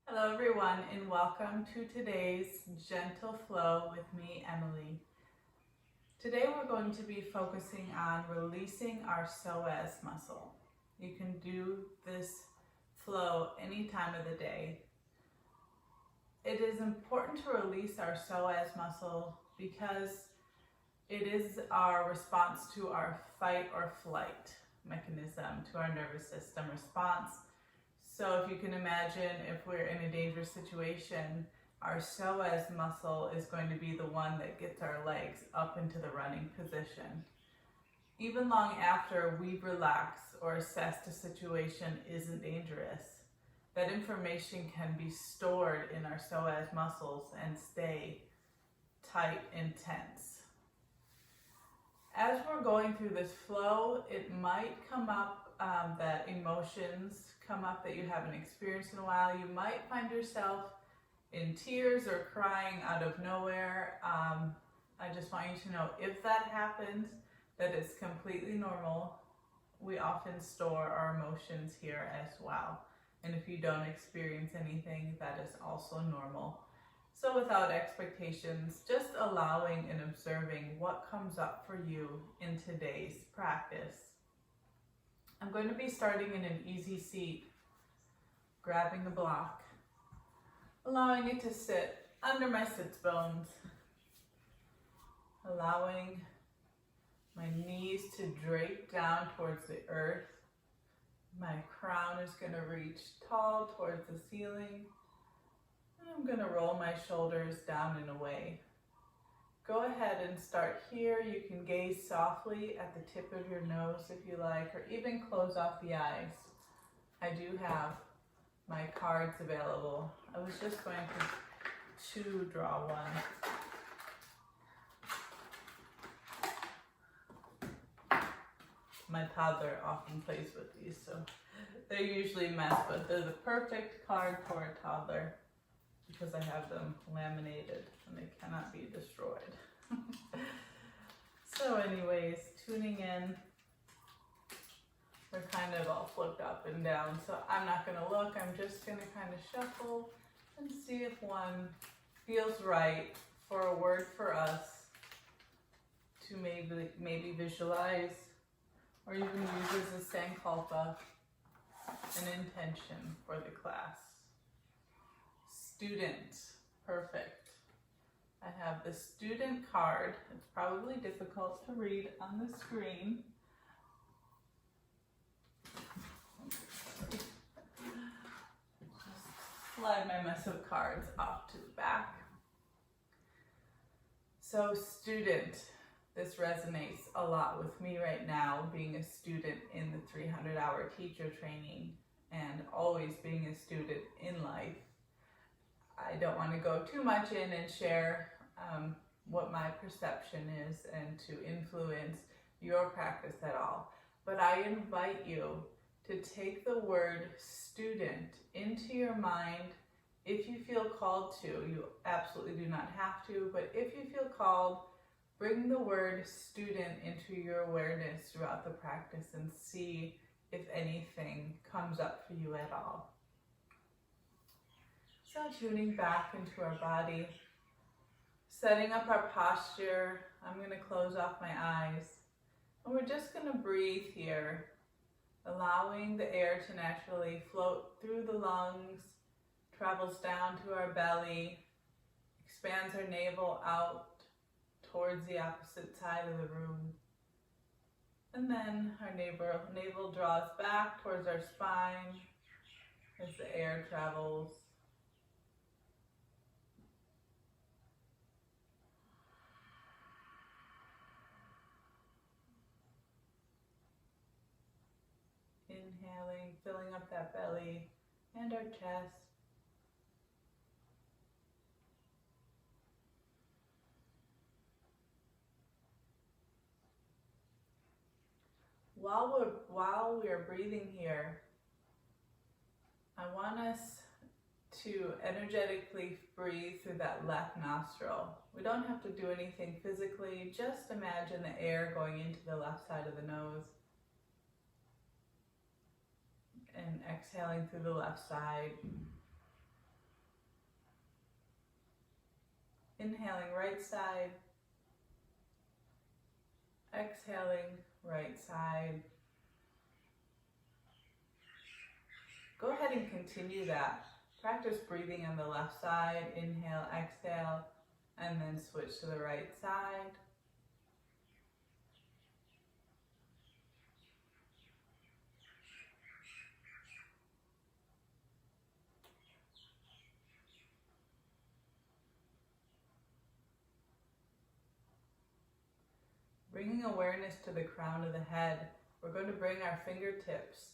Hello everyone and welcome to today's Gentle Flow with me, Emilee. Today we're going to be focusing on releasing our psoas muscle. You can do this flow any time of the day. It is important to release our psoas muscle because it is our response to our fight or flight mechanism, to our nervous system response. So if you can imagine, if we're in a dangerous situation, our psoas muscle is going to be the one that gets our legs up into the running position. Even long after we've relaxed or assessed a situation isn't dangerous, that information can be stored in our psoas muscles and stay tight and tense. As we're going through this flow, it might come up that emotions come up that you haven't experienced in a while. You might find yourself in tears or crying out of nowhere. I just want you to know, if that happens, that it's completely normal. We often store our emotions here as well. And if you don't experience anything, that is also normal. So without expectations, just allowing and observing what comes up for you in today's practice. I'm going to be starting in an easy seat, grabbing a block, allowing it to sit under my sits bones, allowing my knees to drape down towards the earth. My crown is going to reach tall towards the ceiling, and I'm going to roll my shoulders down and away. Go ahead and start here. You can gaze softly at the tip of your nose if you like, or even close off the eyes. I do have my cards available. I was just going to draw one. My toddler often plays with these, so they're usually messed, but they're the perfect card for a toddler because I have them laminated and they cannot be destroyed. So anyways, tuning in, they're kind of all flipped up and down, so I'm not going to look. I'm just going to kind of shuffle and see if one feels right for a word for us to maybe visualize or even use as a sankalpa, an intention for the class. Student, perfect. I have the student card. It's probably difficult to read on the screen. Just slide my mess of cards off to the back. So student, this resonates a lot with me right now, being a student in the 300-hour teacher training and always being a student in life. I don't want to go too much in and share what my perception is and to influence your practice at all. But I invite you to take the word student into your mind if you feel called to. You absolutely do not have to, but if you feel called, bring the word student into your awareness throughout the practice and see if anything comes up for you at all. So tuning back into our body, setting up our posture. I'm going to close off my eyes. And we're just going to breathe here, allowing the air to naturally float through the lungs, travels down to our belly, expands our navel out towards the opposite side of the room. And then our navel draws back towards our spine as the air travels. Inhaling, filling up that belly and our chest. While we're breathing here, I want us to energetically breathe through that left nostril. We don't have to do anything physically, just imagine the air going into the left side of the nose and exhaling through the left side. Inhaling right side, exhaling right side. Go ahead and continue that. Practice breathing on the left side. Inhale, exhale, and then switch to the right side. Bringing awareness to the crown of the head, we're going to bring our fingertips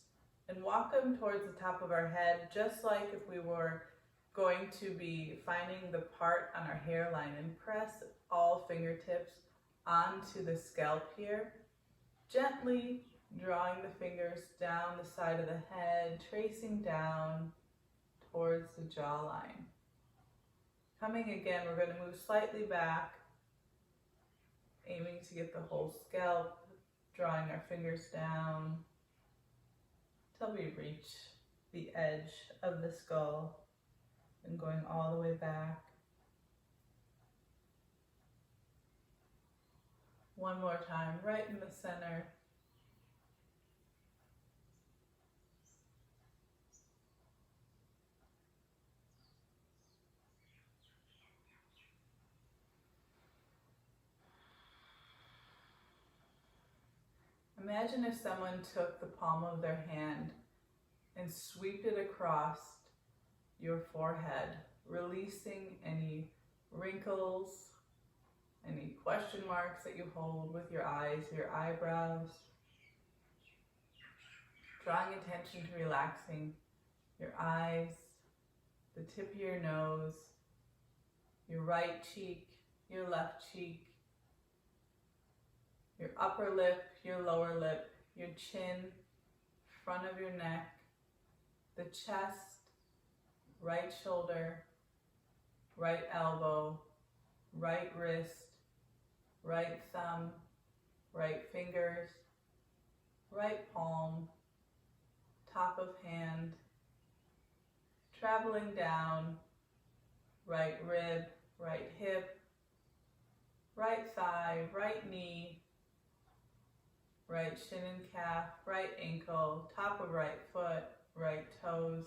and walk them towards the top of our head, just like if we were going to be finding the part on our hairline, and press all fingertips onto the scalp here, gently drawing the fingers down the side of the head, tracing down towards the jawline. Coming again, we're going to move slightly back, aiming to get the whole scalp, drawing our fingers down till we reach the edge of the skull and going all the way back. One more time, right in the center. Imagine if someone took the palm of their hand and swept it across your forehead, releasing any wrinkles, any question marks that you hold with your eyes, your eyebrows, drawing attention to relaxing your eyes, the tip of your nose, your right cheek, your left cheek, your upper lip, your lower lip, your chin, front of your neck, the chest, right shoulder, right elbow, right wrist, right thumb, right fingers, right palm, top of hand, traveling down, right rib, right hip, right thigh, right knee, right shin and calf, right ankle, top of right foot, right toes,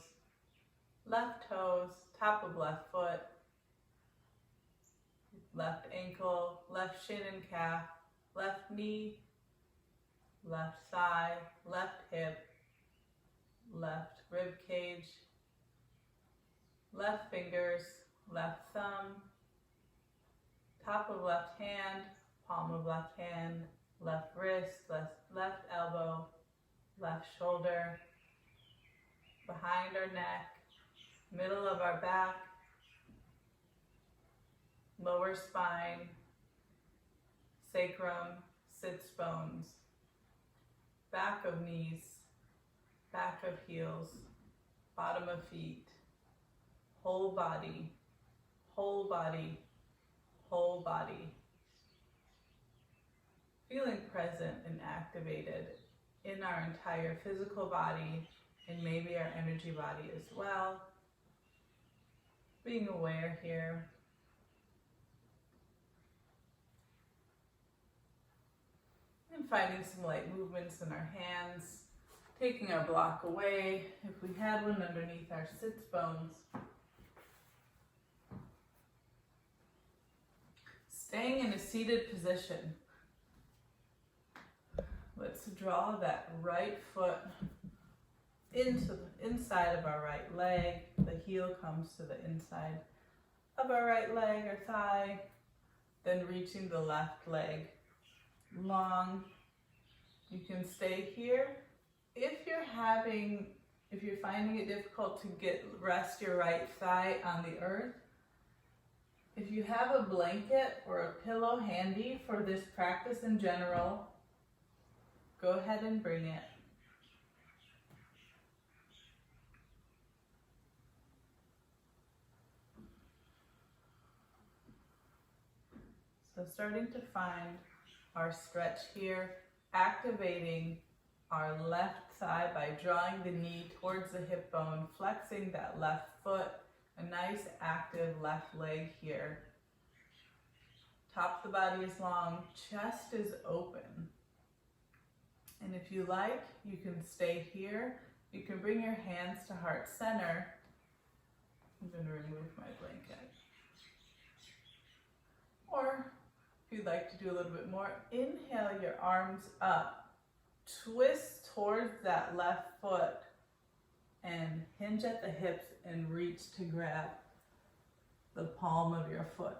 top of left foot, left ankle, left shin and calf, left knee, left thigh, left hip, left rib cage, left fingers, left thumb, top of left hand, palm of left hand, left wrist, left elbow, left shoulder, behind our neck, middle of our back, lower spine, sacrum, sits bones, back of knees, back of heels, bottom of feet, whole body, whole body, whole body. Feeling present and activated in our entire physical body and maybe our energy body as well. Being aware here. And finding some light movements in our hands. Taking our block away if we had one underneath our sits bones. Staying in a seated position. Let's draw that right foot into the inside of our right leg. The heel comes to the inside of our right leg or thigh. Then reaching the left leg long. You can stay here. If you're finding it difficult to rest your right thigh on the earth, if you have a blanket or a pillow handy for this practice in general, go ahead and bring it. So starting to find our stretch here, activating our left thigh by drawing the knee towards the hip bone, flexing that left foot, a nice active left leg here. Top of the body is long, chest is open. And if you like, you can stay here. You can bring your hands to heart center. I'm going to remove my blanket. Or if you'd like to do a little bit more, inhale your arms up. Twist towards that left foot and hinge at the hips and reach to grab the palm of your foot.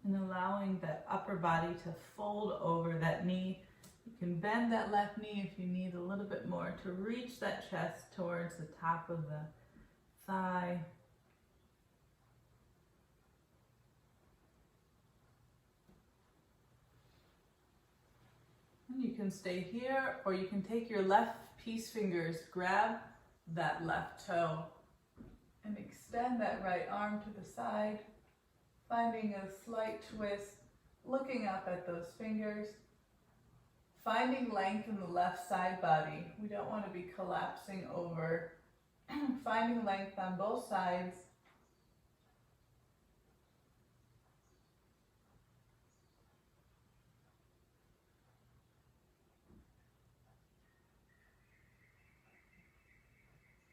And allowing that upper body to fold over that knee. You can bend that left knee if you need a little bit more to reach that chest towards the top of the thigh. And you can stay here, or you can take your left peace fingers, grab that left toe, and extend that right arm to the side, finding a slight twist, looking up at those fingers, finding length in the left side body. We don't want to be collapsing over. Finding length on both sides.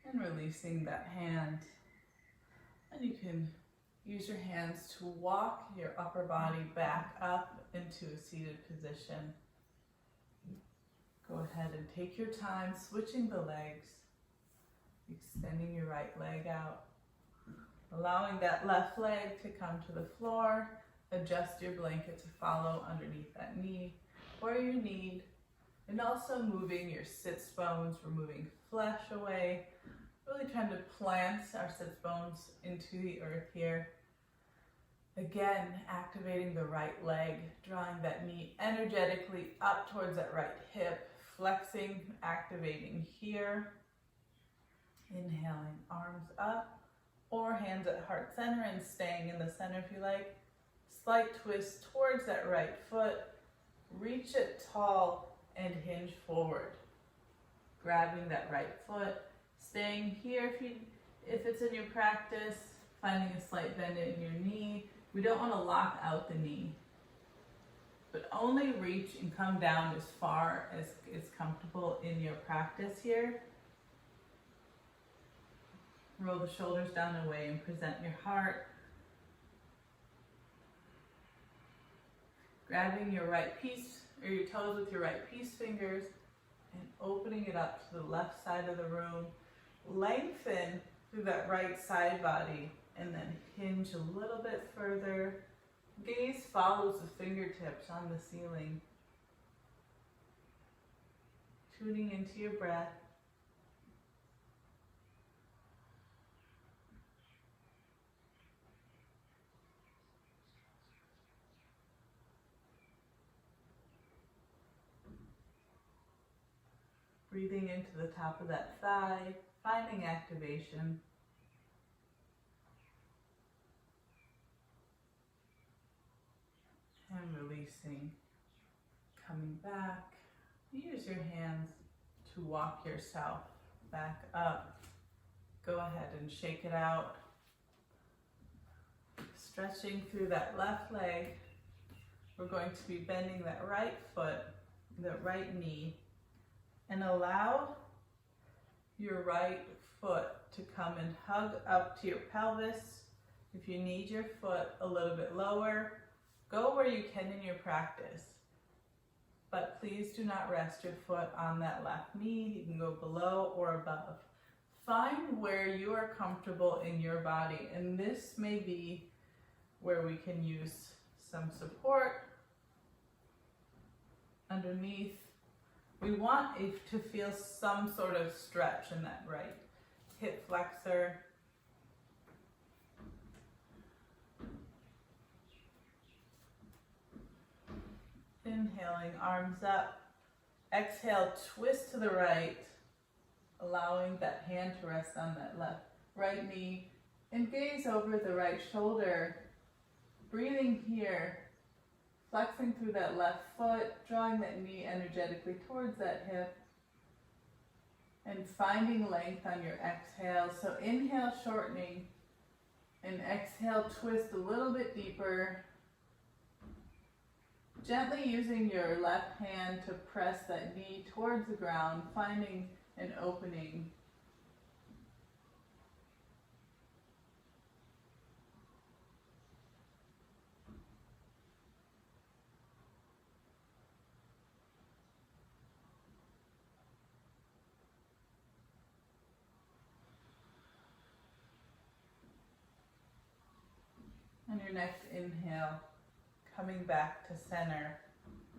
And releasing that hand. And you can use your hands to walk your upper body back up into a seated position. Go ahead and take your time switching the legs, extending your right leg out, allowing that left leg to come to the floor. Adjust your blanket to follow underneath that knee where you need, and also moving your sits bones, removing flesh away, really trying to plant our sits bones into the earth here. Again, activating the right leg, drawing that knee energetically up towards that right hip, flexing, activating here. Inhaling, arms up, or hands at heart center and staying in the center if you like. Slight twist towards that right foot, reach it tall and hinge forward. Grabbing that right foot, staying here if it's in your practice, finding a slight bend in your knee. We don't want to lock out the knee, but only reach and come down as far as is comfortable in your practice here. Roll the shoulders down and away and present your heart. Grabbing your right piece, or your toes with your right peace fingers, and opening it up to the left side of the room. Lengthen through that right side body, and then hinge a little bit further. Gaze follows the fingertips on the ceiling. Tuning into your breath. Breathing into the top of that thigh, finding activation. And releasing. Coming back. Use your hands to walk yourself back up. Go ahead and shake it out. Stretching through that left leg. We're going to be bending that right foot, the right knee, and allow your right foot to come and hug up to your pelvis. If you need your foot a little bit lower, go where you can in your practice. But please do not rest your foot on that left knee. You can go below or above. Find where you are comfortable in your body, and this may be where we can use some support underneath. We want it to feel some sort of stretch in that right hip flexor. Inhaling, arms up. Exhale, twist to the right, allowing that hand to rest on that right knee, and gaze over the right shoulder. Breathing here, flexing through that left foot, drawing that knee energetically towards that hip. and finding length on your exhale. So inhale, shortening, and exhale, twist a little bit deeper. Gently using your left hand to press that knee towards the ground, finding an opening. On your next inhale, coming back to center,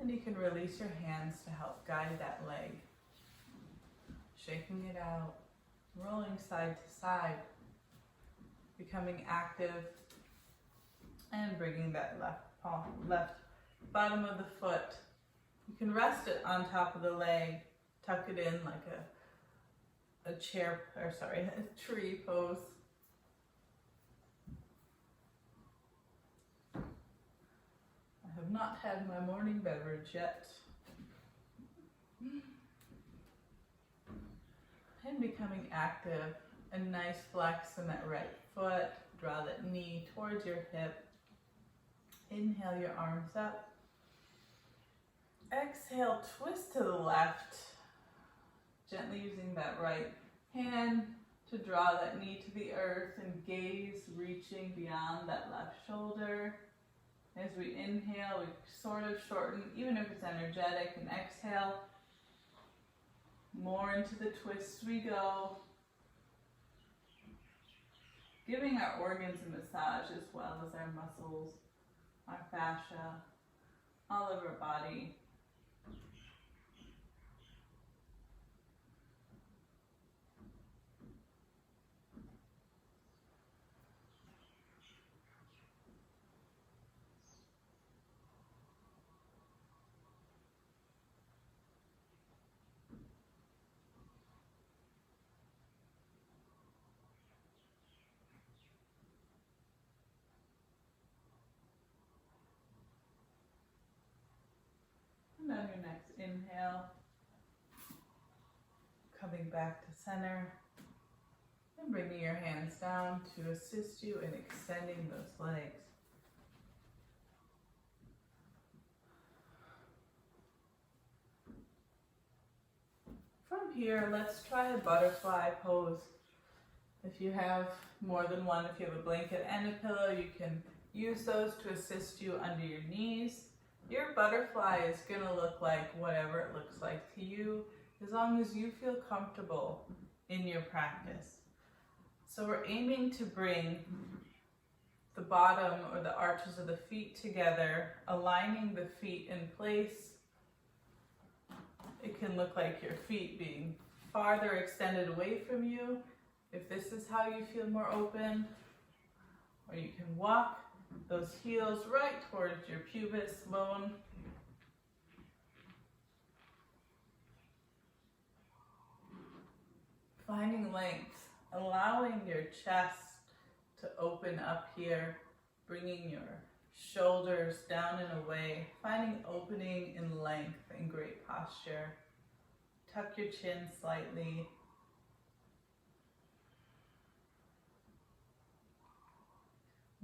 and you can release your hands to help guide that leg. Shaking it out, rolling side to side, becoming active, and bringing that left bottom of the foot. You can rest it on top of the leg, tuck it in like a tree pose. I have not had my morning beverage yet. And becoming active, a nice flex in that right foot. Draw that knee towards your hip. Inhale your arms up. Exhale, twist to the left. Gently using that right hand to draw that knee to the earth and gaze reaching beyond that left shoulder. As we inhale, we sort of shorten, even if it's energetic, and exhale. More into the twists we go. Giving our organs a massage as well as our muscles, our fascia, all of our body. And on your next inhale, coming back to center and bringing your hands down to assist you in extending those legs. From here, let's try a butterfly pose. If you have more than one, if you have a blanket and a pillow, you can use those to assist you under your knees. Your butterfly is going to look like whatever it looks like to you, as long as you feel comfortable in your practice. So we're aiming to bring the bottom or the arches of the feet together, aligning the feet in place. It can look like your feet being farther extended away from you, if this is how you feel more open. Or you can walk those heels right towards your pubis bone. Finding length, allowing your chest to open up here, bringing your shoulders down and away, finding opening in length and great posture. Tuck your chin slightly.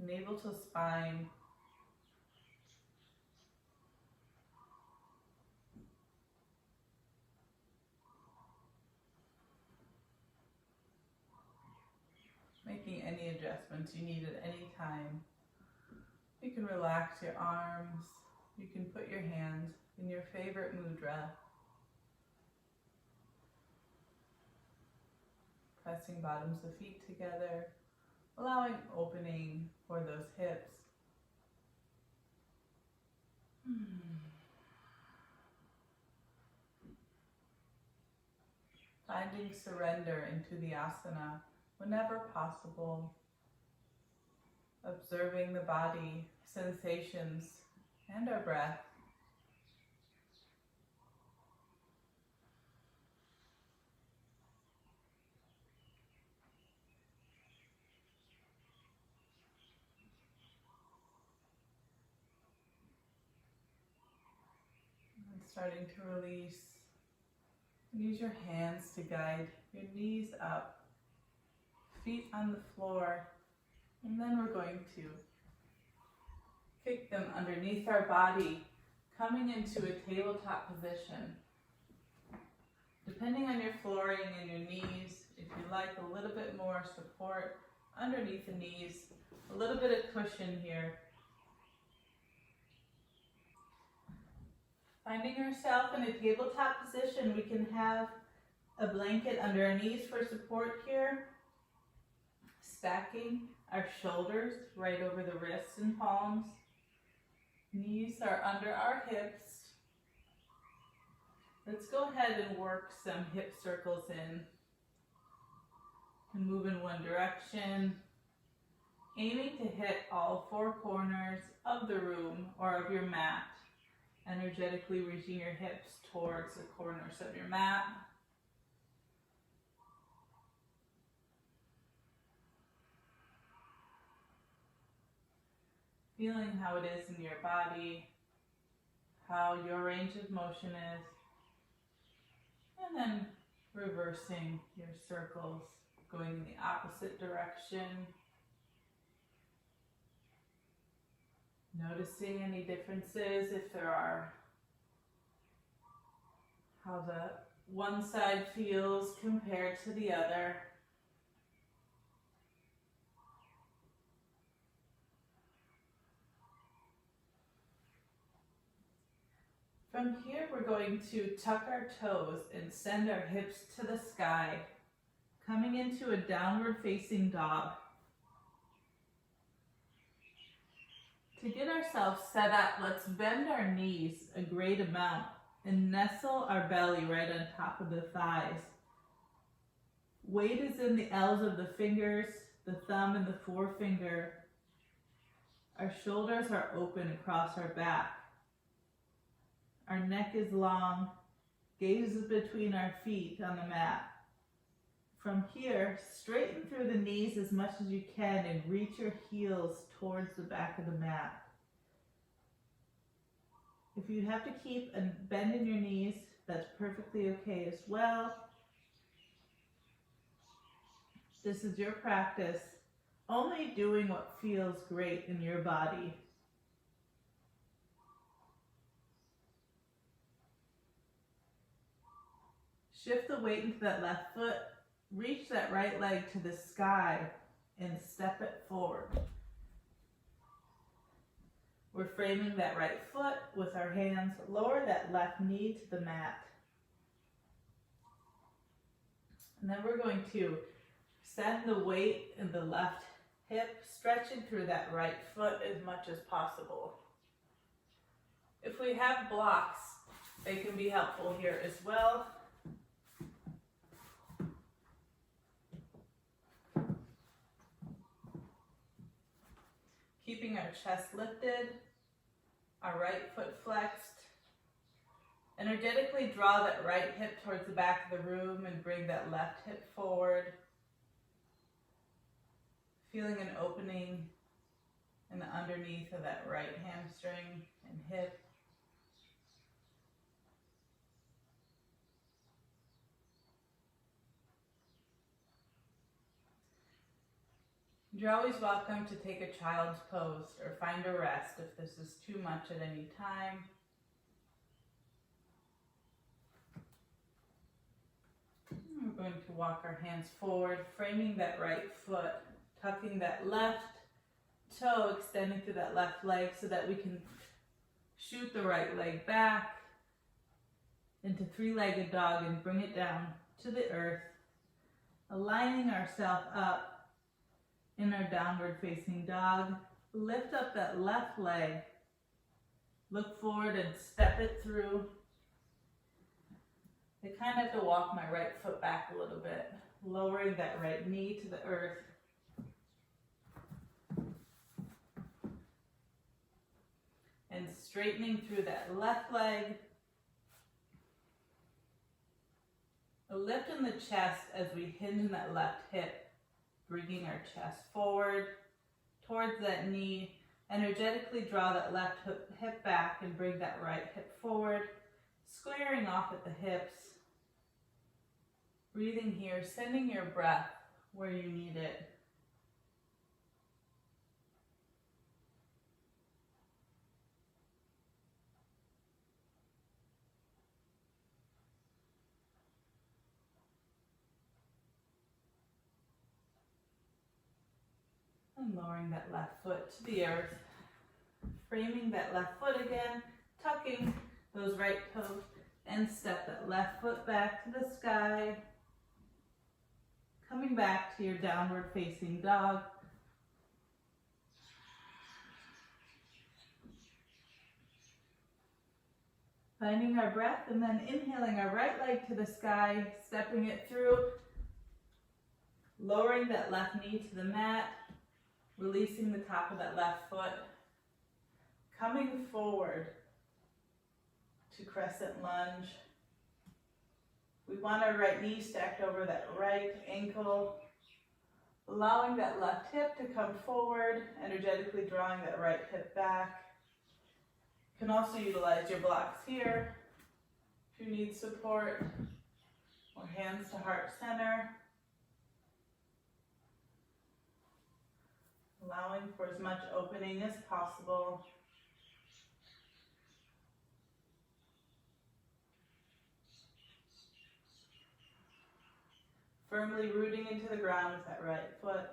Navel to spine. Making any adjustments you need at any time. You can relax your arms. You can put your hands in your favorite mudra. Pressing bottoms of feet together, allowing opening for those hips. Finding surrender into the asana whenever possible. Observing the body, sensations, and our breath. And starting to release Use your hands to guide your knees up, feet on the floor, and then we're going to kick them underneath our body, coming into a tabletop position. Depending on your flooring and your knees, if you like a little bit more support underneath the knees, a little bit of cushion here. Finding yourself in a tabletop position, we can have a blanket under our knees for support here, stacking our shoulders right over the wrists and palms. Knees are under our hips. Let's go ahead and work some hip circles in and move in one direction, aiming to hit all four corners of the room or of your mat, energetically reaching your hips towards the corners of your mat. Feeling how it is in your body, how your range of motion is, and then reversing your circles, going in the opposite direction. Noticing any differences, if there are, how the one side feels compared to the other. From here, we're going to tuck our toes and send our hips to the sky, coming into a downward facing dog. To get ourselves set up, let's bend our knees a great amount and nestle our belly right on top of the thighs. Weight is in the L's of the fingers, the thumb and the forefinger. Our shoulders are open across our back. Our neck is long, gaze is between our feet on the mat. From here, straighten through the knees as much as you can and reach your heels towards the back of the mat. If you have to keep a bend in your knees, that's perfectly okay as well. This is your practice, only doing what feels great in your body. Shift the weight into that left foot, reach that right leg to the sky, and step it forward. We're framing that right foot with our hands, lower that left knee to the mat. And then we're going to send the weight in the left hip, stretching through that right foot as much as possible. If we have blocks, they can be helpful here as well. Keeping our chest lifted, our right foot flexed. Energetically draw that right hip towards the back of the room and bring that left hip forward. Feeling an opening in the underneath of that right hamstring and hip. You're always welcome to take a child's pose or find a rest if this is too much at any time. We're going to walk our hands forward, framing that right foot, tucking that left toe, extending through that left leg so that we can shoot the right leg back into three-legged dog and bring it down to the earth, aligning ourselves up in our downward facing dog. Lift up that left leg, look forward and step it through. I kind of have to walk my right foot back a little bit, lowering that right knee to the earth. And straightening through that left leg. A lift in the chest as we hinge in that left hip, bringing our chest forward towards that knee. Energetically draw that left hip back and bring that right hip forward, squaring off at the hips. Breathing here, sending your breath where you need it. And lowering that left foot to the earth. Framing that left foot again, tucking those right toes, and step that left foot back to the sky. Coming back to your downward facing dog. Finding our breath and then inhaling our right leg to the sky, stepping it through, lowering that left knee to the mat, releasing the top of that left foot, coming forward to crescent lunge. We want our right knee stacked over that right ankle, allowing that left hip to come forward, energetically drawing that right hip back. You can also utilize your blocks here if you need support, or hands to heart center. Allowing for as much opening as possible. Firmly rooting into the ground with that right foot.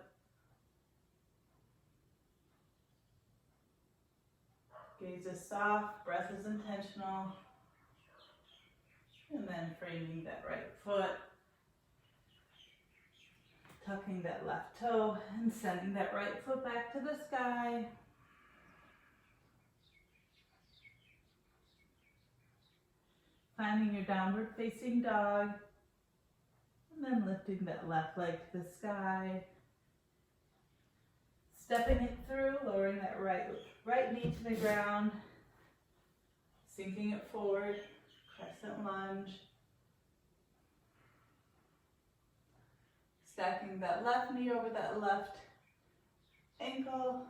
Gaze is soft, breath is intentional. And then framing that right foot. Tucking that left toe and sending that right foot back to the sky. Finding your downward facing dog. And then lifting that left leg to the sky. Stepping it through, lowering that right knee to the ground. Sinking it forward, crescent lunge. Stacking that left knee over that left ankle.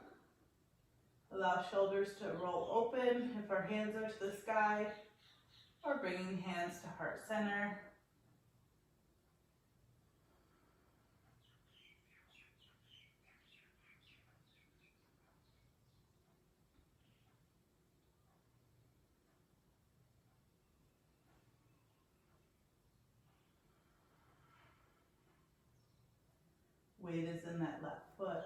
Allow shoulders to roll open if our hands are to the sky, or bringing hands to heart center. Weight is in that left foot.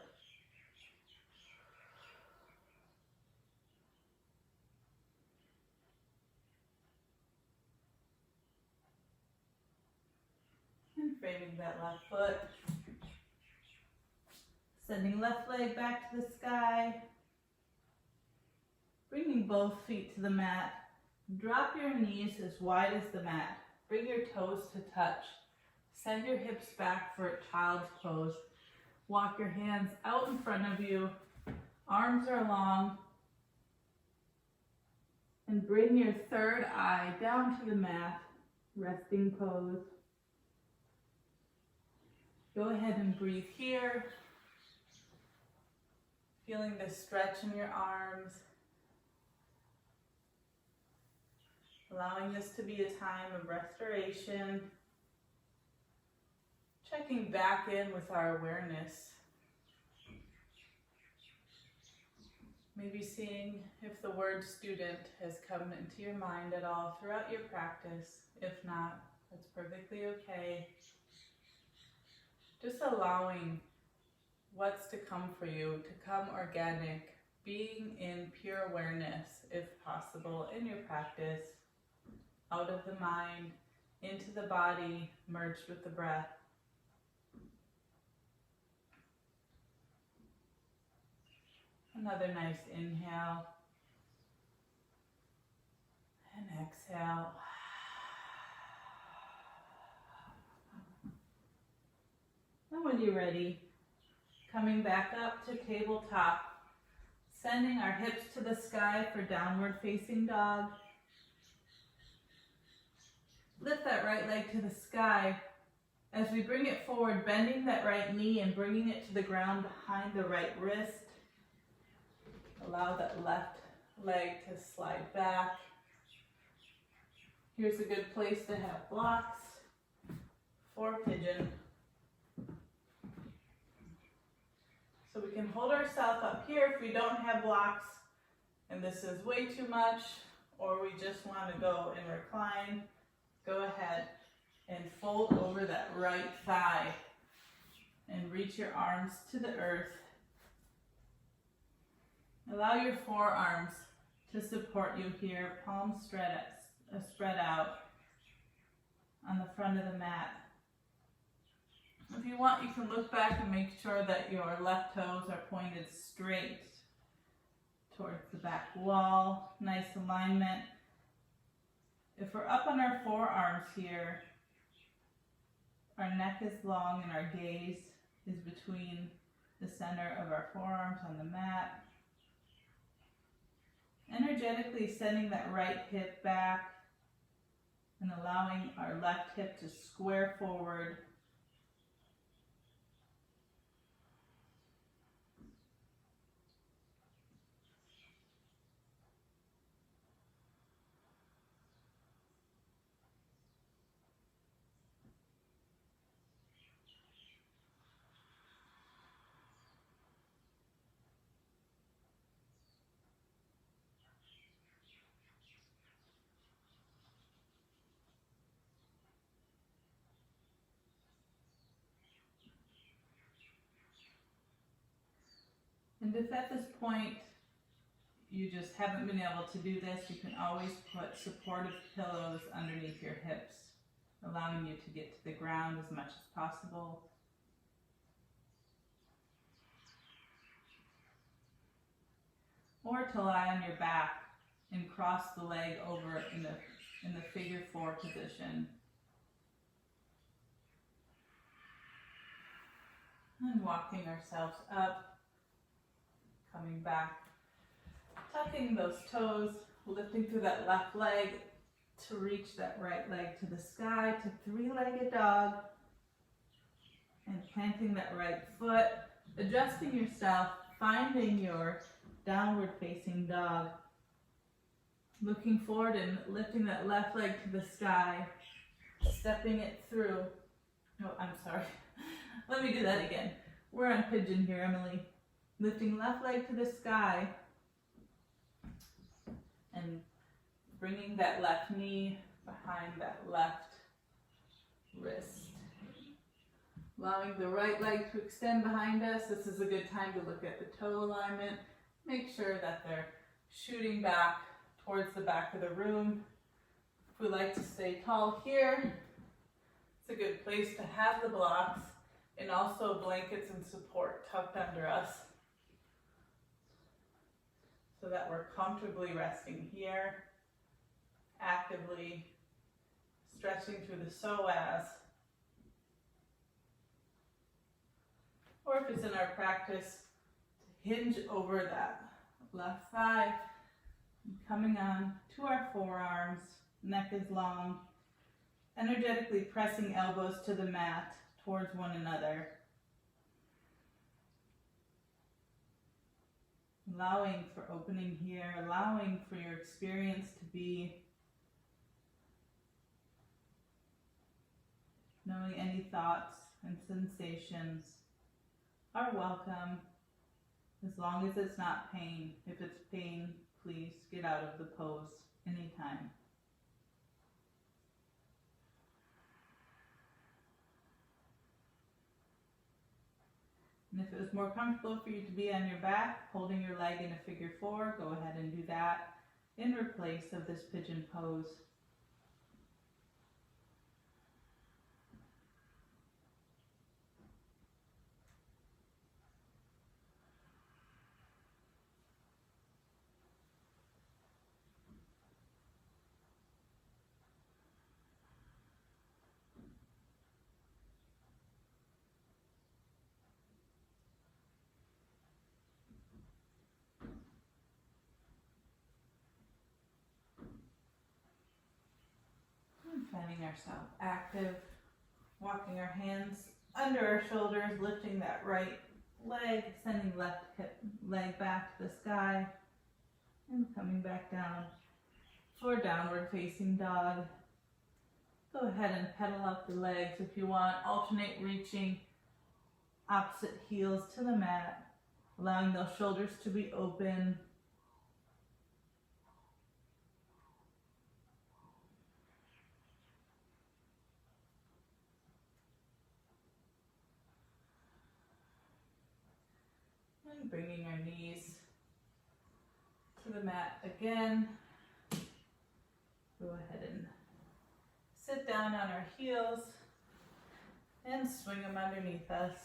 And framing that left foot. Sending left leg back to the sky. Bringing both feet to the mat. Drop your knees as wide as the mat. Bring your toes to touch. Send your hips back for a child's pose. Walk your hands out in front of you. Arms are long. And bring your third eye down to the mat. Resting pose. Go ahead and breathe here. Feeling the stretch in your arms. Allowing this to be a time of restoration. Checking back in with our awareness. Maybe seeing if the word student has come into your mind at all throughout your practice. If not, that's perfectly okay. Just allowing what's to come for you to come organic, being in pure awareness, if possible, in your practice, out of the mind, into the body, merged with the breath. Another nice inhale and exhale. And when you're ready, coming back up to tabletop, sending our hips to the sky for downward facing dog. Lift that right leg to the sky as we bring it forward, bending that right knee and bringing it to the ground behind the right wrist. Allow that left leg to slide back. Here's a good place to have blocks. for pigeon. So we can hold ourselves up here if we don't have blocks and this is way too much, or we just want to go and recline. Go ahead and fold over that right thigh and reach your arms to the earth. Allow your forearms to support you here, palms spread out on the front of the mat. If you want, you can look back and make sure that your left toes are pointed straight towards the back wall. Nice alignment. If we're up on our forearms here, our neck is long and our gaze is between the center of our forearms on the mat. Energetically sending that right hip back and allowing our left hip to square forward. And if at this point you just haven't been able to do this, you can always put supportive pillows underneath your hips, allowing you to get to the ground as much as possible. Or to lie on your back and cross the leg over in the figure 4 position. And walking ourselves up. Coming back, tucking those toes, lifting through that left leg to reach that right leg to the sky, to three-legged dog, and planting that right foot, adjusting yourself, finding your downward facing dog, looking forward and lifting that left leg to the sky, stepping it through. Oh, I'm sorry. Let me do that again. We're on pigeon here, Emilee. Lifting left leg to the sky and bringing that left knee behind that left wrist. Allowing the right leg to extend behind us. This is a good time to look at the toe alignment. Make sure that they're shooting back towards the back of the room. If we like to stay tall here, it's a good place to have the blocks and also blankets and support tucked under us, so that we're comfortably resting here, actively stretching through the psoas. Or if it's in our practice, to hinge over that left thigh, coming on to our forearms, neck is long, energetically pressing elbows to the mat towards one another. Allowing for opening here, allowing for your experience to be, knowing any thoughts and sensations are welcome, as long as it's not pain. If it's pain, please get out of the pose anytime. And if it was more comfortable for you to be on your back, holding your leg in a figure 4, go ahead and do that in replace of this pigeon pose. Finding ourselves active, walking our hands under our shoulders, lifting that right leg, sending left hip leg back to the sky, and coming back down for downward facing dog. Go ahead and pedal up the legs if you want. Alternate reaching opposite heels to the mat, allowing those shoulders to be open. And bringing our knees to the mat again. Go ahead and sit down on our heels and swing them underneath us.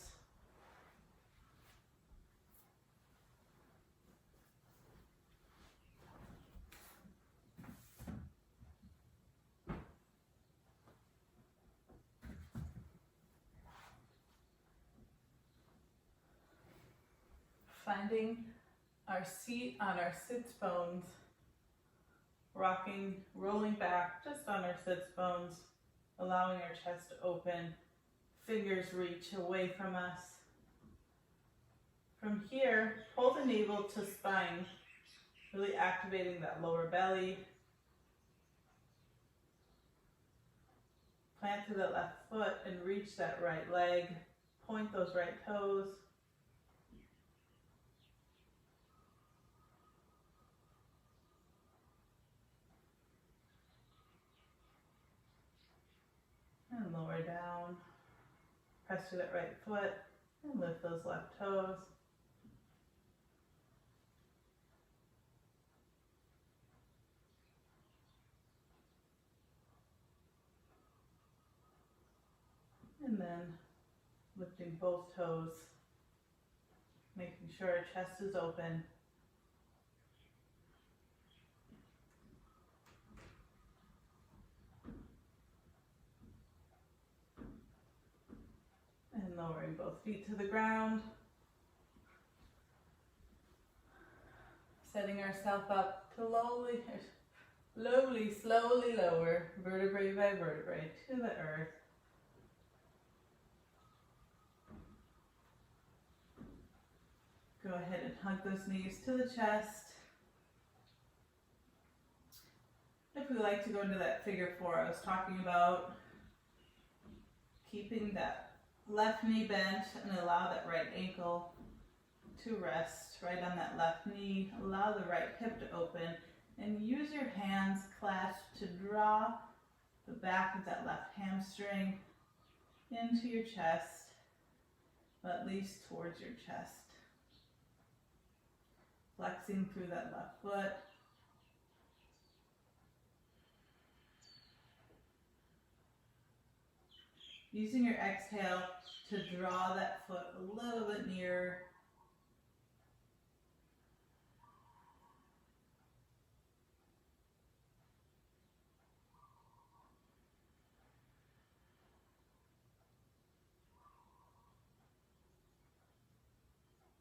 Finding our seat on our sits bones, rocking, rolling back just on our sits bones, allowing our chest to open, fingers reach away from us. From here, pull the navel to spine, really activating that lower belly. Plant to the left foot and reach that right leg. Point those right toes. And lower down. Press to that right foot and lift those left toes. And then lifting both toes, making sure our chest is open. And lowering both feet to the ground. Setting ourselves up to slowly lower, vertebrae by vertebrae, to the earth. Go ahead and hug those knees to the chest. If we like to go into that figure four I was talking about, keeping that left knee bent and allow that right ankle to rest right on that left knee. Allow the right hip to open and use your hands clasped to draw the back of that left hamstring into your chest, but at least towards your chest. Flexing through that left foot. Using your exhale to draw that foot a little bit nearer.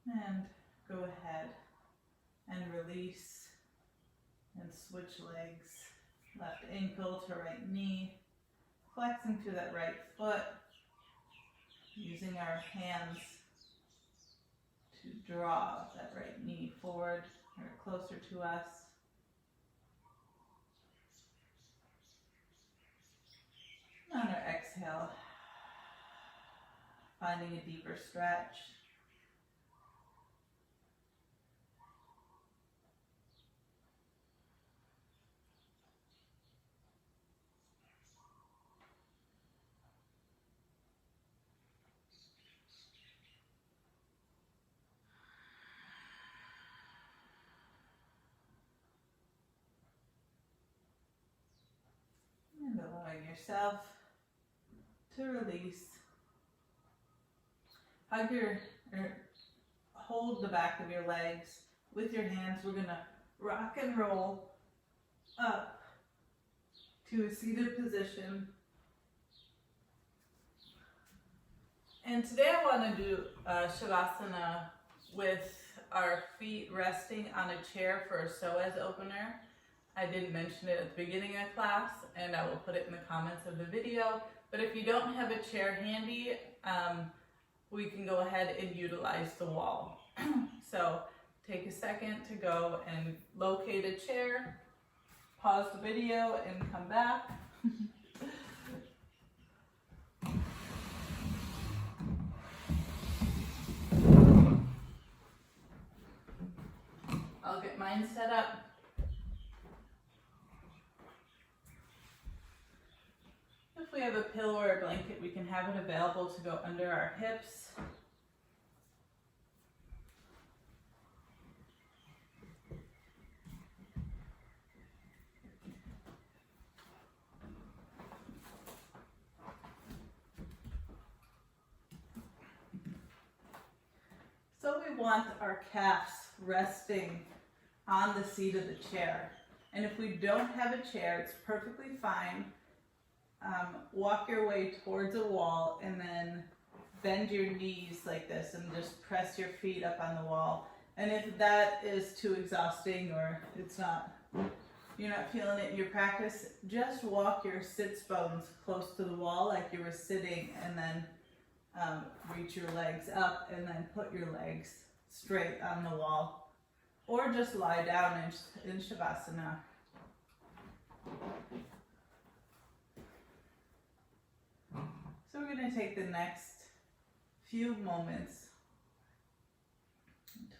And go ahead and release and switch legs. Left ankle to right knee. Flexing through that right foot. Using our hands to draw that right knee forward or closer to us. On our exhale, finding a deeper stretch. And allowing yourself to release. Hold the back of your legs with your hands. We're going to rock and roll up to a seated position. And today I want to do Shavasana with our feet resting on a chair for a Psoas opener. I didn't mention it at the beginning of class, and I will put it in the comments of the video. But if you don't have a chair handy, we can go ahead and utilize the wall. So take a second to go and locate a chair, pause the video and come back. I'll get mine set up. If we have a pillow or a blanket, we can have it available to go under our hips. So we want our calves resting on the seat of the chair. And if we don't have a chair, it's perfectly fine. Walk your way towards a wall and then bend your knees like this and just press your feet up on the wall. And if that is too exhausting or you're not feeling it in your practice, just walk your sits bones close to the wall like you were sitting, and then reach your legs up and then put your legs straight on the wall. Or just lie down in Shavasana. So we're going to take the next few moments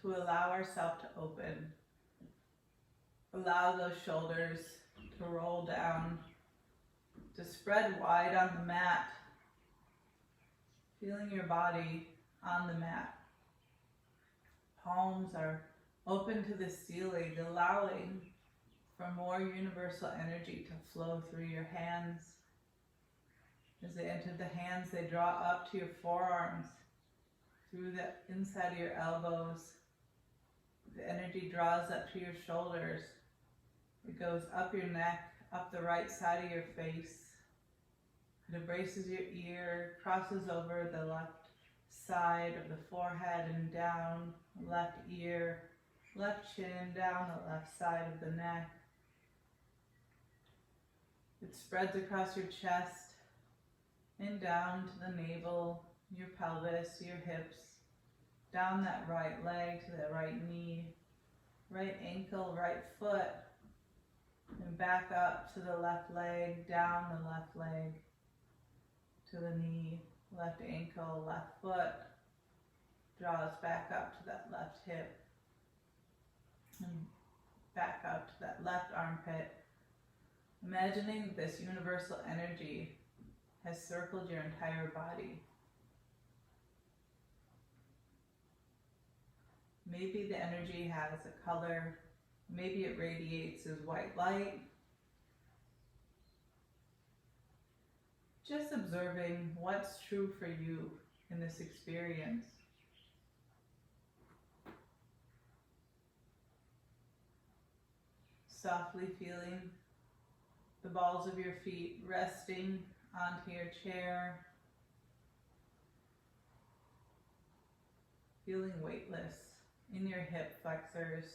to allow ourselves to open. Allow those shoulders to roll down, to spread wide on the mat, feeling your body on the mat. Palms are open to the ceiling, allowing for more universal energy to flow through your hands. As they enter the hands, they draw up to your forearms, through the inside of your elbows. The energy draws up to your shoulders. It goes up your neck, up the right side of your face. It embraces your ear, crosses over the left side of the forehead and down, left ear, left chin, down the left side of the neck. It spreads across your chest and down to the navel, your pelvis, your hips, down that right leg to the right knee, right ankle, right foot, and back up to the left leg, down the left leg, to the knee, left ankle, left foot, draws back up to that left hip, and back up to that left armpit. Imagining this universal energy has circled your entire body. Maybe the energy has a color, maybe it radiates as white light. Just observing what's true for you in this experience. Softly feeling the balls of your feet resting onto your chair. Feeling weightless in your hip flexors.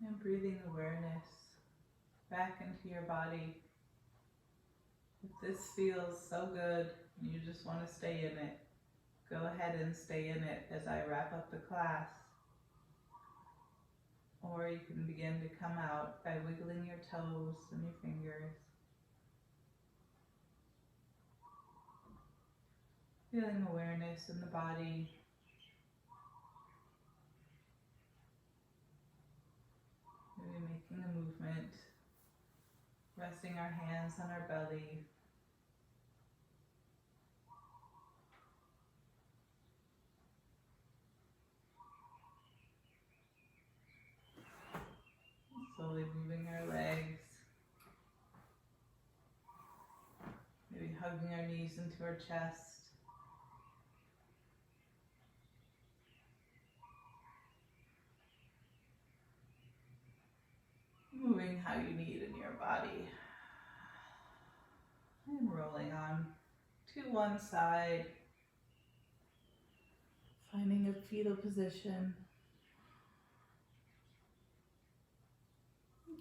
And breathing awareness back into your body. If this feels so good and you just want to stay in it, go ahead and stay in it as I wrap up the class. Or you can begin to come out by wiggling your toes and your fingers. Feeling awareness in the body. Maybe making a movement. Resting our hands on our belly. Slowly moving our legs. Maybe hugging our knees into our chest. Moving how you need in your body. And rolling on to one side. Finding a fetal position.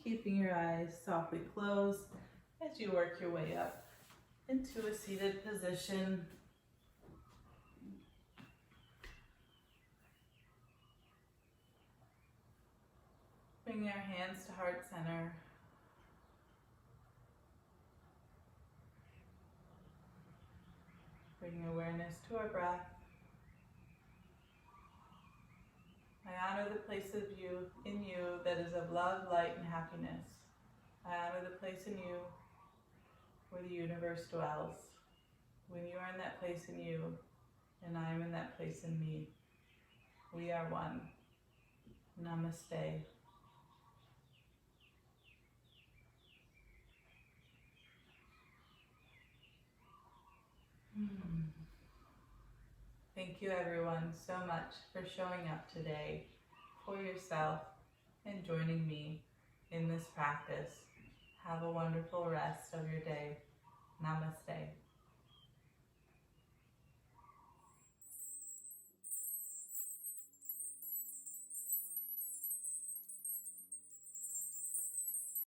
Keeping your eyes softly closed as you work your way up into a seated position. Bring our hands to heart center. Bringing awareness to our breath. I honor the place of you in you that is of love, light, and happiness. I honor the place in you where the universe dwells. When you are in that place in you, and I am in that place in me, we are one. Namaste. Thank you everyone so much for showing up today for yourself and joining me in this practice. Have a wonderful rest of your day. Namaste.